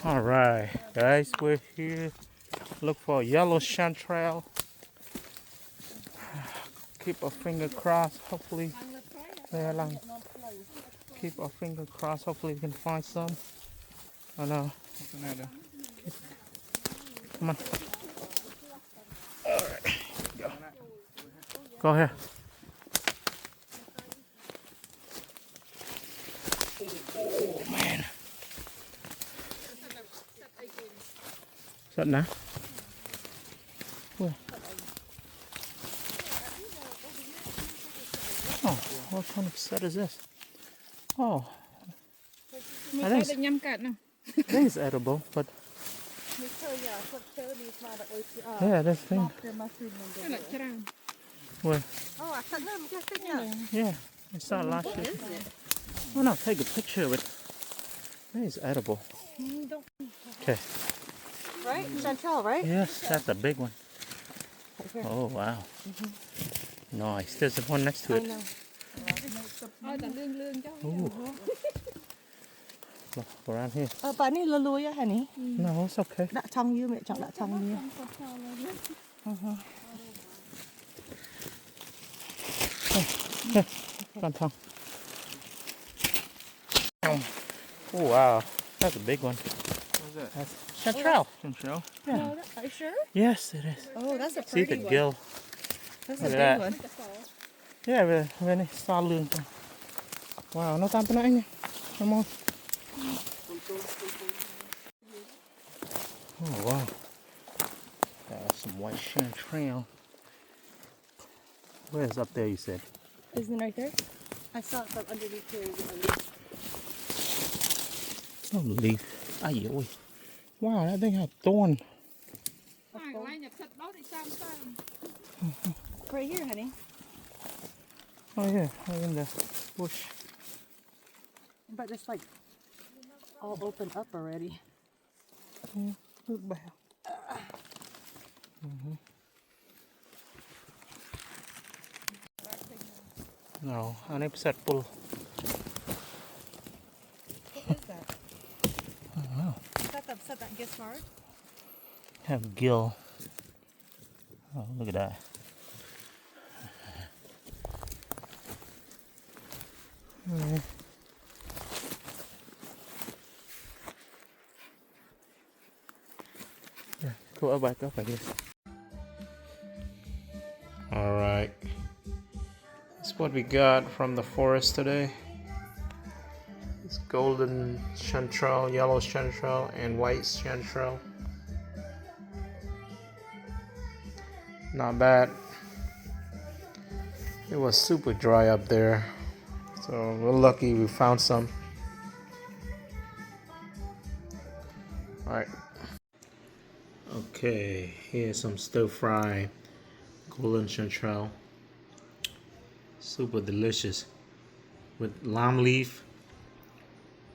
All right, guys, we're here. Look for yellow chanterelle. Keep our finger crossed. Hopefully, keep our finger crossed. Hopefully, we can find some. Oh no. Come on. All right, go. Go here. Oh man. Set now. Where? Oh, what kind of set is this? Oh, I think it's edible, but yeah, this thing. Where? Yeah, I saw it last year. Why not take a picture of it? It's edible. Okay. Right? Chanterelle, right? Yes, that's a big one. Oh, wow. Nice. There's one next to it. I know. Ooh. Look, around here. Bà này lừa lùi á hả nhỉ? No, it's okay. Đã trong như mẹ chọn đã trong như. Here, come on. Oh, wow. That's a big one. What's that? That's chanterelle. Chanterelle? Yeah. No, are you sure? Yes, it is. Oh, that's a See pretty the one. gill? That's Look a at big that. one. Yeah, when it saw lương. Wow, no time for nothing. Come on. Oh, wow. That's some white chanterelle. Where's up there, you said? Isn't it right there? I saw it from underneath here. Oh, leaf. Ay, ôi. Wow, that thing had thorn. Right here, honey. Oh, yeah, right in the bush. But it's like all open up already. Yeah, look back. No, I never said pull. What is that? I don't know. Is that that gets hard? Have gill. Oh, look at that. Yeah. Yeah, go up back up, I guess. All right. That's what we got from the forest today. It's golden chanterelle, yellow chanterelle, and white chanterelle. Not bad. It was super dry up there, so we're lucky we found some. All right. Okay, here's some stir fry golden chanterelle. Super delicious with lime leaf,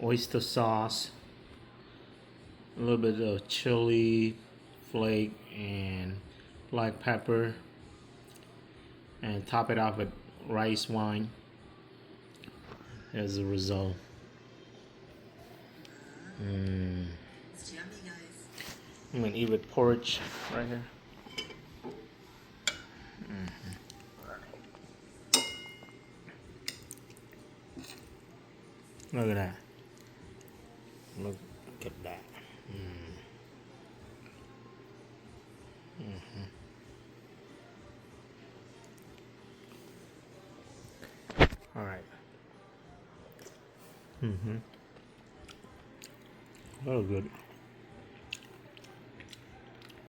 oyster sauce, a little bit of chili flake and black pepper, and top it off with rice wine as a result. I'm gonna eat with porridge right here. Look at that. Look at that. All right. Oh, good.